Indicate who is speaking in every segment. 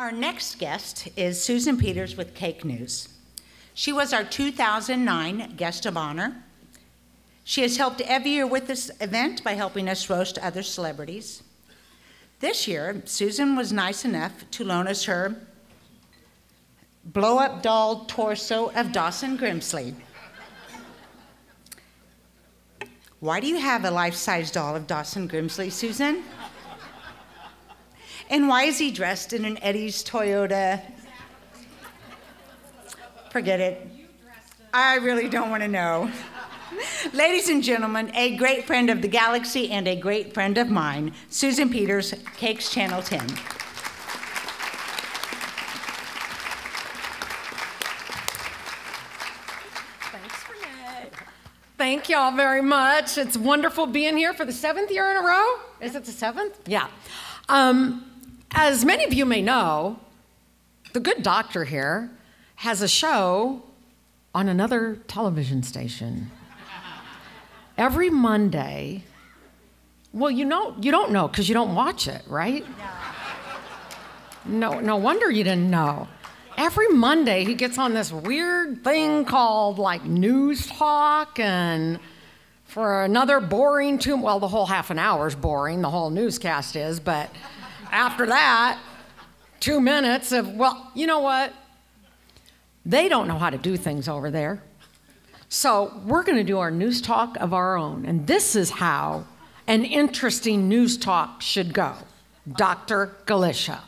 Speaker 1: Our next guest is Susan Peters with Cake News. She was our 2009 guest of honor. She has helped every year with this event by helping us roast other celebrities. This year, Susan was nice enough to loan us her blow-up doll torso of Dawson Grimsley. Why do you have a life-size doll of Dawson Grimsley, Susan? And why is he dressed in an Eddie's Toyota? Forget it. I really don't want to know. Ladies and gentlemen, a great friend of the Galaxy and a great friend of mine, Susan Peters, Cakes Channel 10.
Speaker 2: Thank y'all very much. It's wonderful being here for the 7th year in a row. Is it the 7th? Yeah. As many of you may know, the good doctor here has a show on another television station. Every Monday, well, you don't know because you don't watch it, right? No wonder you didn't know. Every Monday, he gets on this weird thing called like news talk, and for another boring well, the whole half an hour is boring, the whole newscast is, but after that, 2 minutes of, well, you know what? They don't know how to do things over there. So we're going to do our news talk of our own, and this is how an interesting news talk should go. Dr. Galichia.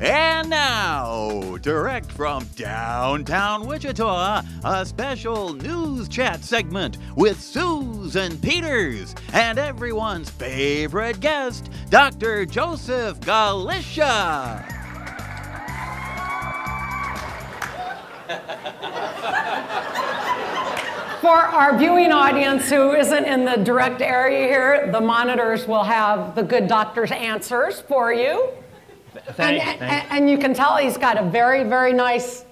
Speaker 3: And now, direct from downtown Wichita, a special news chat segment with Susan Peters and everyone's favorite guest, Dr. Joseph Galichia.
Speaker 2: For our viewing audience who isn't in the direct area here, the monitors will have the good doctor's answers for you. And you can tell he's got a very, very nice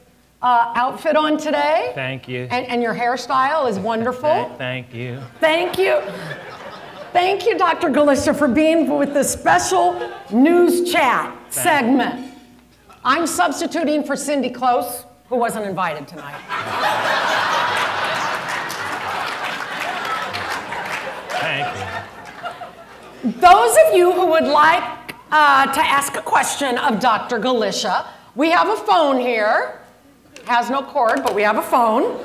Speaker 2: outfit on today.
Speaker 4: Thank you.
Speaker 2: And your hairstyle is wonderful.
Speaker 4: Thank you.
Speaker 2: Thank you. Thank you, Dr. Galichia, for being with this special news chat segment. I'm substituting for Cindy Close, who wasn't invited tonight.
Speaker 4: Thank you.
Speaker 2: Those of you who would like to ask a question of Dr. Galichia, we have a phone here. Has no cord, but we have a phone.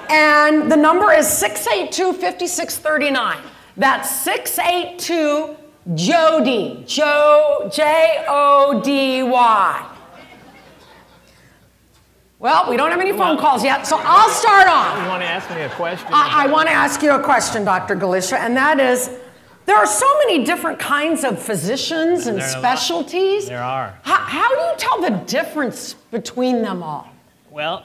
Speaker 2: And the number is 682-5639. That's 682-JODY, J-O-D-Y. Well, we don't have any phone calls yet, so I'll start off.
Speaker 4: You want to ask me a question?
Speaker 2: I want to ask you a question, Dr. Galichia, and that is, there are so many different kinds of physicians and specialties.
Speaker 4: There are.
Speaker 2: How do you tell the difference between them all?
Speaker 4: Well,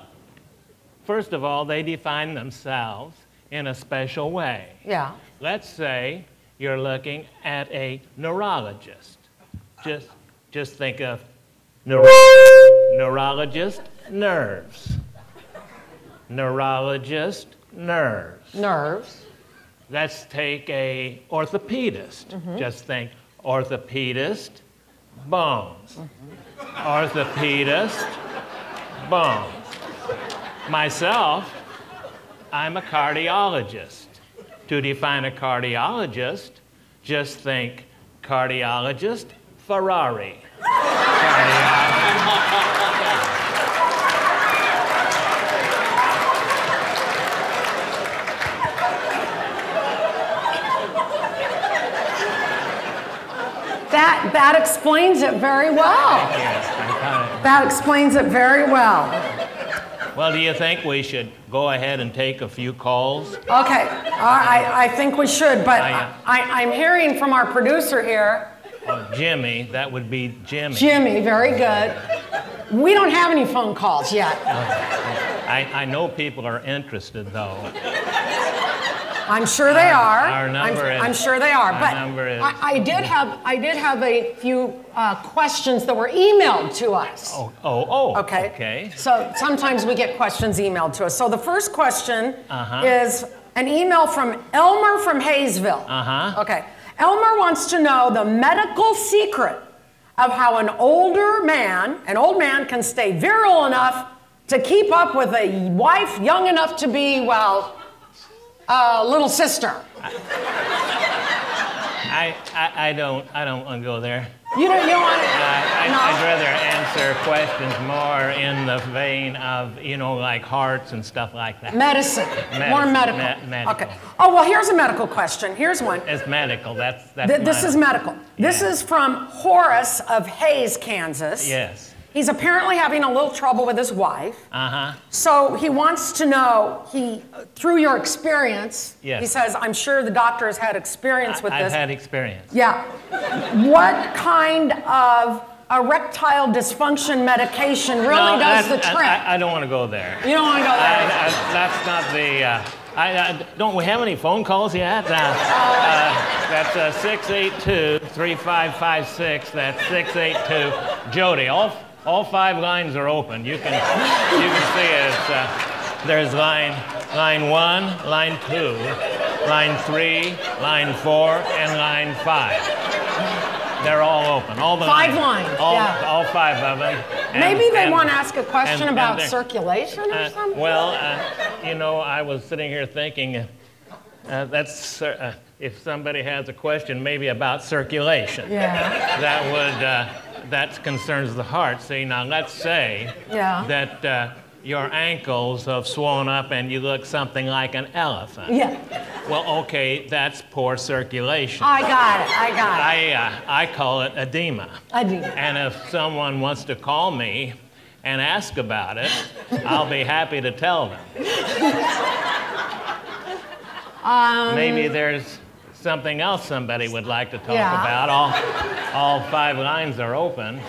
Speaker 4: first of all, they define themselves in a special way.
Speaker 2: Yeah.
Speaker 4: Let's say you're looking at a neurologist. Just think of neurologist, nerves. Neurologist, nerves.
Speaker 2: Nerves.
Speaker 4: Let's take a orthopedist. Just think orthopedist, bones. Orthopedist, bones. Myself, I'm a cardiologist. To define a cardiologist, just think cardiologist, Ferrari.
Speaker 2: That explains it very well. That explains it very well.
Speaker 4: Well, do you think we should go ahead and take a few calls?
Speaker 2: Okay, I think we should, but I'm hearing from our producer here.
Speaker 4: Oh, Jimmy, that would be Jimmy.
Speaker 2: Jimmy, very good. We don't have any phone calls yet.
Speaker 4: I know people are interested, though.
Speaker 2: I'm sure they are.
Speaker 4: Our number is.
Speaker 2: I'm sure they are. But
Speaker 4: number is.
Speaker 2: I did have a few questions that were emailed to us. Okay. So sometimes we get questions emailed to us. So the first question is an email from Elmer from Hayesville. Okay. Elmer wants to know the medical secret of how an old man can stay virile enough to keep up with a wife young enough to be, well, a little sister.
Speaker 4: I don't want to go there.
Speaker 2: You don't want to? No.
Speaker 4: I'd rather answer questions more in the vein of, like hearts and stuff like that.
Speaker 2: Medicine. More medical.
Speaker 4: Medical.
Speaker 2: Okay. Oh, well, here's a medical question. Here's one.
Speaker 4: It's medical. That's
Speaker 2: This is medical.
Speaker 4: Yeah.
Speaker 2: This is from Horace of Hays, Kansas.
Speaker 4: Yes.
Speaker 2: He's apparently having a little trouble with his wife.
Speaker 4: Uh-huh.
Speaker 2: So he wants to know, through your experience,
Speaker 4: yes.
Speaker 2: He says, I'm sure the doctor has had experience with this.
Speaker 4: I've had experience.
Speaker 2: Yeah. What kind of erectile dysfunction medication really does the trick?
Speaker 4: I don't want to go there.
Speaker 2: You don't want to go there?
Speaker 4: That's not the... don't we have any phone calls yet? That's 682-3556. That's 682 Jody. All 5 lines are open. You can see it. There's line 1, line 2, line 3, line 4, and line 5. They're all open. All the
Speaker 2: 5 lines.
Speaker 4: All 5 of them.
Speaker 2: Maybe they want to ask a question about circulation or something.
Speaker 4: Well, I was sitting here thinking, if somebody has a question, maybe about circulation.
Speaker 2: Yeah.
Speaker 4: That concerns the heart. See, now let's say that your ankles have swollen up and you look something like an elephant.
Speaker 2: Yeah.
Speaker 4: Well, okay, that's poor circulation.
Speaker 2: I got it.
Speaker 4: I call it edema.
Speaker 2: Edema.
Speaker 4: And if someone wants to call me and ask about it, I'll be happy to tell them. Maybe there's something else somebody would like to talk about. All 5 lines are open.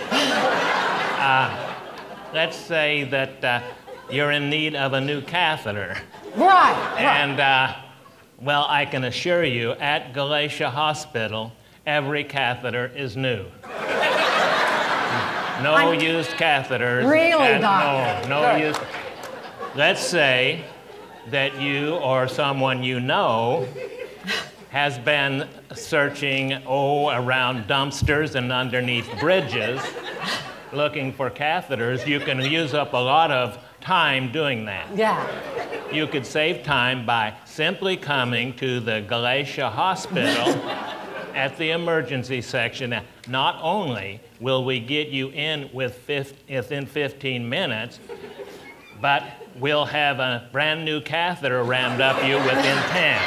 Speaker 4: Let's say that you're in need of a new catheter.
Speaker 2: Right.
Speaker 4: And, well, I can assure you, at Galichia Hospital, every catheter is new. No used catheters.
Speaker 2: Really, Doc?
Speaker 4: No used. Let's say that you or someone you know has been searching, around dumpsters and underneath bridges looking for catheters. You can use up a lot of time doing that.
Speaker 2: Yeah.
Speaker 4: You could save time by simply coming to the Galichia Hospital at the emergency section. Now, not only will we get you in within 15 minutes, but we'll have a brand new catheter rammed up you within 10.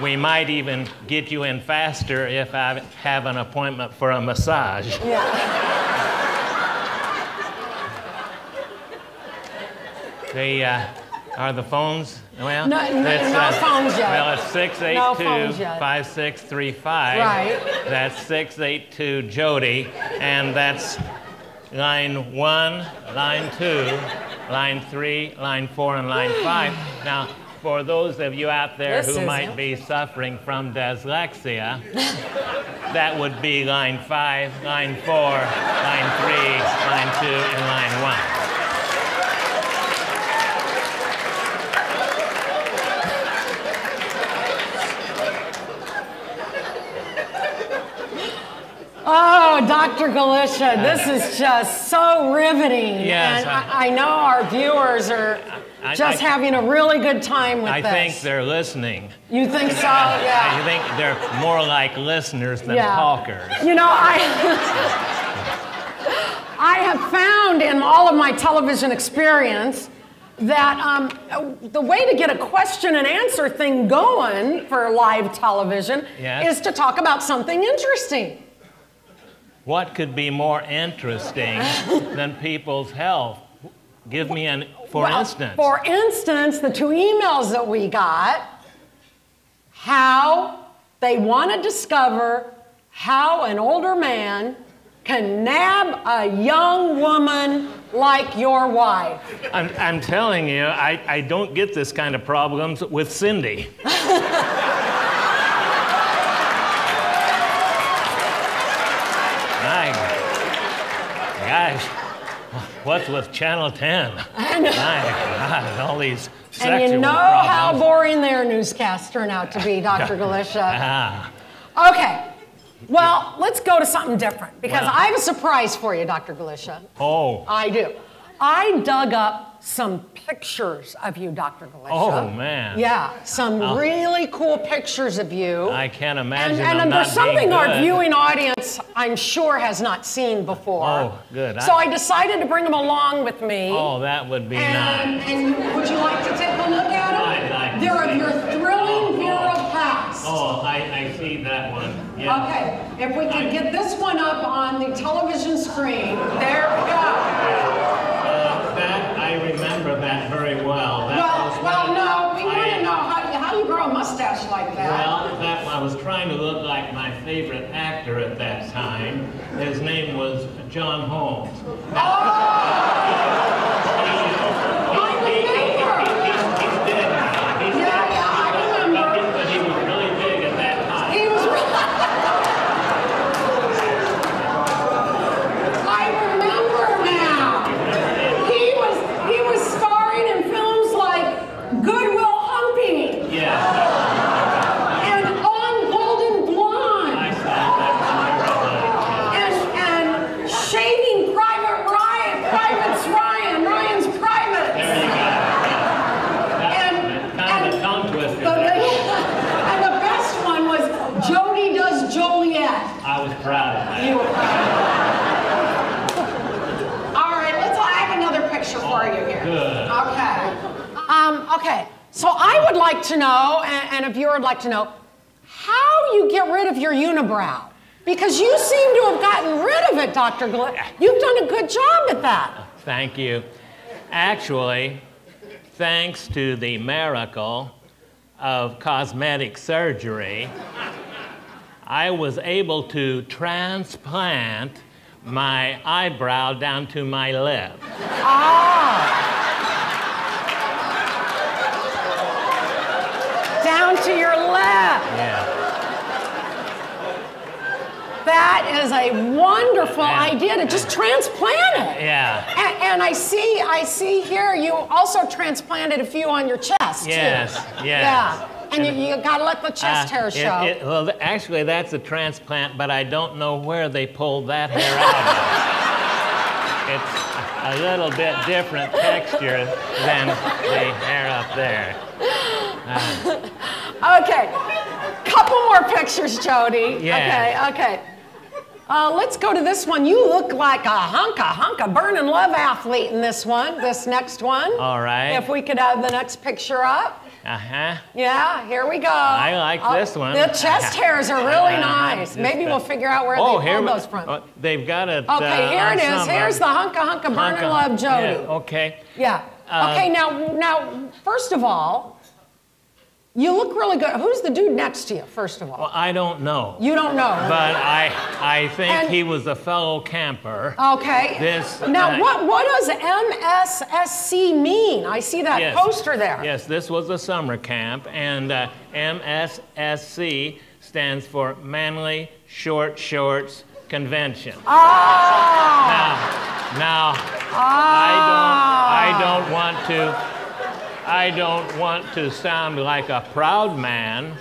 Speaker 4: We might even get you in faster if I have an appointment for a massage.
Speaker 2: Yeah.
Speaker 4: Are the phones? Well,
Speaker 2: no phones yet.
Speaker 4: Well, it's 682-5635.
Speaker 2: Right.
Speaker 4: That's 682 Jody, and that's line 1, line 2, line 3, line 4, and line 5. Now, for those of you out there who might be suffering from dyslexia, that would be line 5, line 4, line 3, line 2, and line 1.
Speaker 2: Oh, Dr. Galichia, this is just so riveting.
Speaker 4: Yes,
Speaker 2: and I know our viewers are just having a really good time with this.
Speaker 4: I think they're listening.
Speaker 2: You think so? Yeah.
Speaker 4: I think they're more like listeners than talkers.
Speaker 2: You know, I have found in all of my television experience that the way to get a question and answer thing going for live television is to talk about something interesting.
Speaker 4: What could be more interesting than people's health? Give me for instance.
Speaker 2: For instance, the 2 emails that we got, how they want to discover how an older man can nab a young woman like your wife.
Speaker 4: I'm telling you, I don't get this kind of problems with Cindy. Gosh, what's with Channel 10?
Speaker 2: I know.
Speaker 4: My God, all these sexual
Speaker 2: And you know
Speaker 4: problems.
Speaker 2: how boring their newscasts turn out to be, Dr. Galichia. Okay, Well, let's go to something different because
Speaker 4: Well.
Speaker 2: I have a surprise for you, Dr. Galichia.
Speaker 4: Oh.
Speaker 2: I do. I dug up some pictures of you, Dr. Galichia.
Speaker 4: Oh, man.
Speaker 2: Yeah, some really cool pictures of you.
Speaker 4: I can't imagine
Speaker 2: And
Speaker 4: them
Speaker 2: there's
Speaker 4: not being
Speaker 2: something our
Speaker 4: good.
Speaker 2: viewing audience, I'm sure, has not seen before.
Speaker 4: Oh, good.
Speaker 2: So I decided to bring them along with me.
Speaker 4: Oh, that would be nice.
Speaker 2: And would you like to take a look at them?
Speaker 4: I'd like
Speaker 2: They're
Speaker 4: to.
Speaker 2: of your thrilling virile past.
Speaker 4: Oh, I see that one. Yeah.
Speaker 2: Okay, if we could get this one up on the television screen. There we go.
Speaker 4: That, I remember that very well. That was
Speaker 2: Well,
Speaker 4: when
Speaker 2: no, we want
Speaker 4: I-
Speaker 2: to know how you grow a mustache like that.
Speaker 4: Well, I was trying to look like my favorite actor at that time. His name was John Holmes.
Speaker 2: I remember.
Speaker 4: He's dead now. He's
Speaker 2: Yeah,
Speaker 4: dead.
Speaker 2: yeah, I remember.
Speaker 4: But he was really big at that time.
Speaker 2: He was I remember now. He was starring in films like Good Will Hunting
Speaker 4: Yes,
Speaker 2: and On Golden Blonde
Speaker 4: I saw that
Speaker 2: and Shaving Private Ryan, Private's Ryan, Ryan's Private.
Speaker 4: There you go.
Speaker 2: And
Speaker 4: Kind of a tongue twister.
Speaker 2: and the best one was Jody Does Joliet.
Speaker 4: I was proud of that.
Speaker 2: You were proud. All right, I have another picture for you here.
Speaker 4: Good.
Speaker 2: Okay. So I would like to know, and a viewer would like to know, how you get rid of your unibrow. Because you seem to have gotten rid of it, Dr. Galichia. You've done a good job at that.
Speaker 4: Thank you. Actually, thanks to the miracle of cosmetic surgery, I was able to transplant my eyebrow down to my lip.
Speaker 2: Down to your left.
Speaker 4: Yeah.
Speaker 2: That is a wonderful idea to just transplant it.
Speaker 4: Yeah.
Speaker 2: And I see here you also transplanted a few on your chest,
Speaker 4: Yes,
Speaker 2: too.
Speaker 4: yes.
Speaker 2: Yeah. And you got to let the chest hair show.
Speaker 4: Well, actually, that's a transplant, but I don't know where they pulled that hair out of. It's a little bit different texture than the hair up there.
Speaker 2: Okay. Couple more pictures, Jody.
Speaker 4: Yeah.
Speaker 2: Okay. Let's go to this one. You look like a hunk of burning love athlete in this one, this next one.
Speaker 4: All right.
Speaker 2: If we could have the next picture up.
Speaker 4: Uh-huh.
Speaker 2: Yeah, here we go.
Speaker 4: I like this one.
Speaker 2: The chest hairs are really nice. Maybe we'll figure out where they pulled those from.
Speaker 4: They've got it.
Speaker 2: Okay, here it is. Here's the hunk of burning love, Jody.
Speaker 4: Yeah, okay.
Speaker 2: Yeah. Okay, now, first of all, you look really good. Who's the dude next to you, first of all?
Speaker 4: Well, I don't know.
Speaker 2: You don't know.
Speaker 4: But I think he was a fellow camper.
Speaker 2: Okay. Now, what does MSSC mean? I see that poster there.
Speaker 4: Yes, this was a summer camp, and MSSC stands for Manly Short Shorts Convention.
Speaker 2: Oh.
Speaker 4: Now, I don't want to sound like a proud man,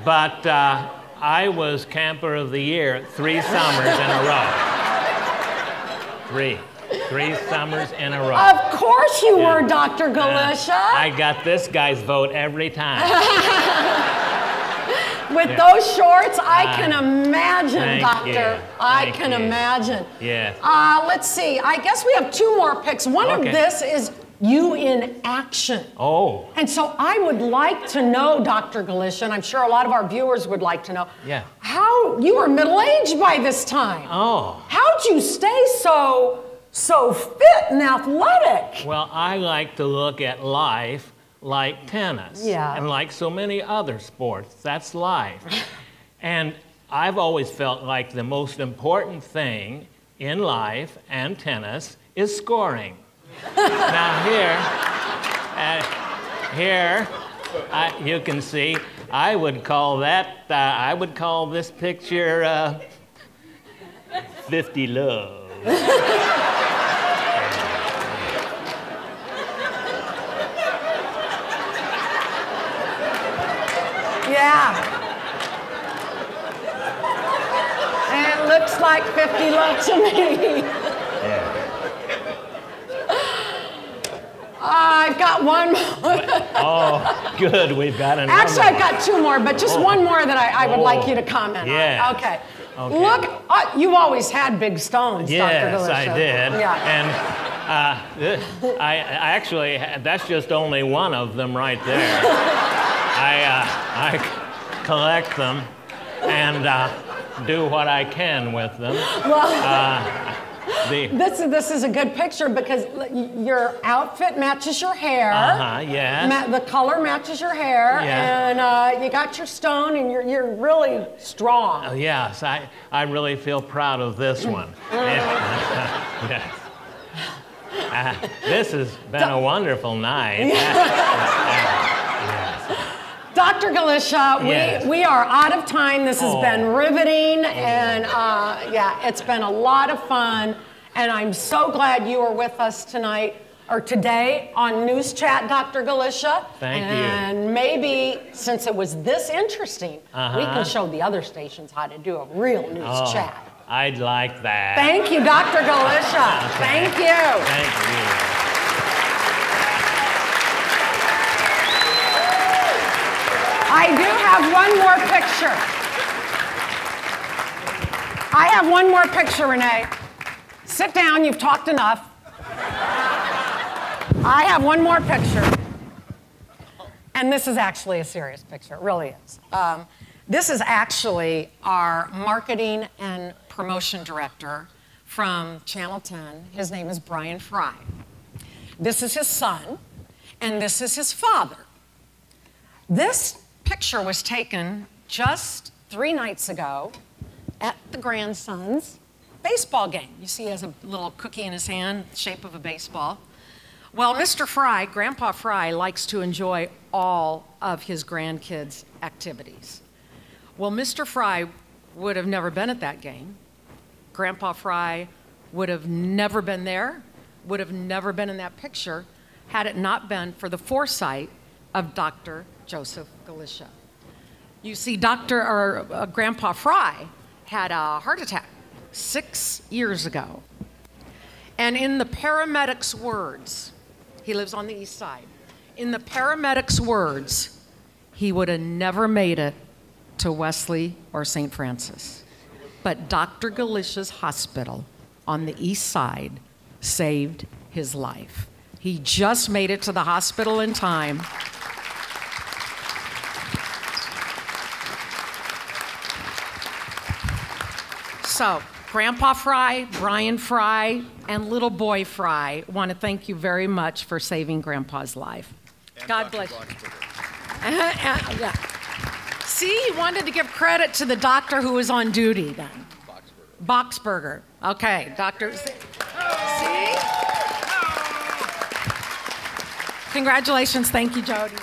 Speaker 4: but I was camper of the year 3 summers in a row. Three summers in a row.
Speaker 2: Of course you were, Dr. Galichia.
Speaker 4: I got this guy's vote every time.
Speaker 2: With those shorts, I can imagine, Doctor.
Speaker 4: You.
Speaker 2: I can imagine.
Speaker 4: Yeah.
Speaker 2: Let's see. I guess we have 2 more pics. One of this is you in action.
Speaker 4: Oh.
Speaker 2: And so I would like to know, Dr. Galichia, and I'm sure a lot of our viewers would like to know, how you were middle-aged by this time.
Speaker 4: Oh.
Speaker 2: How'd you stay so fit and athletic?
Speaker 4: Well, I like to look at life like tennis.
Speaker 2: Yeah.
Speaker 4: And like so many other sports. That's life. And I've always felt like the most important thing in life and tennis is scoring. Now here, you can see, I would call this picture 50 Love.
Speaker 2: Yeah. looks like 50 love to me.
Speaker 4: Yeah.
Speaker 2: I've got one more.
Speaker 4: Oh, good. We've got another.
Speaker 2: Actually, I've got two more, but just one more that I would like you to comment
Speaker 4: yeah.
Speaker 2: on. Okay.
Speaker 4: Okay.
Speaker 2: Look, you've always had big stones,
Speaker 4: yes,
Speaker 2: Dr. Galichia.
Speaker 4: I did.
Speaker 2: Yeah.
Speaker 4: And I actually, that's just only one of them right there. I collect them and do what I can with them.
Speaker 2: Well, this is a good picture because your outfit matches your hair.
Speaker 4: Yes.
Speaker 2: The color matches your hair, and you got your stone, and you're really strong.
Speaker 4: Yes, I really feel proud of this one. Yes. This has been a wonderful night.
Speaker 2: Dr. Galichia, we are out of time. This has been riveting, and it's been a lot of fun. And I'm so glad you are with us tonight, or today, on News Chat, Dr. Galichia.
Speaker 4: Thank you.
Speaker 2: And maybe, since it was this interesting, we can show the other stations how to do a real news chat.
Speaker 4: I'd like that.
Speaker 2: Thank you, Dr. Galichia.
Speaker 4: Okay.
Speaker 2: Thank you.
Speaker 4: Thank you.
Speaker 2: I do have one more picture. I have one more picture, Renee. Sit down, you've talked enough. I have one more picture. And this is actually a serious picture, it really is. This is actually our marketing and promotion director from Channel 10. His name is Brian Fry. This is his son, and this is his father. This picture was taken just 3 nights ago at the grandson's baseball game. You see he has a little cookie in his hand, shape of a baseball. Well, Mr. Fry, Grandpa Fry, likes to enjoy all of his grandkids' activities. Well, Mr. Fry would have never been at that game. Grandpa Fry would have never been there, would have never been in that picture had it not been for the foresight of Dr. Joseph Galichia. You see, Grandpa Fry had a heart attack 6 years ago. And in the paramedics' words, he lives on the east side. In the paramedics' words, he would have never made it to Wesley or St. Francis. But Dr. Galicia's hospital on the east side saved his life. He just made it to the hospital in time. So, Grandpa Fry, Brian Fry, and little boy Fry want to thank you very much for saving Grandpa's life. And God bless you. Yeah. See, he wanted to give credit to the doctor who was on duty then. Boxberger. Okay, doctor. See? Congratulations. Thank you, Jody.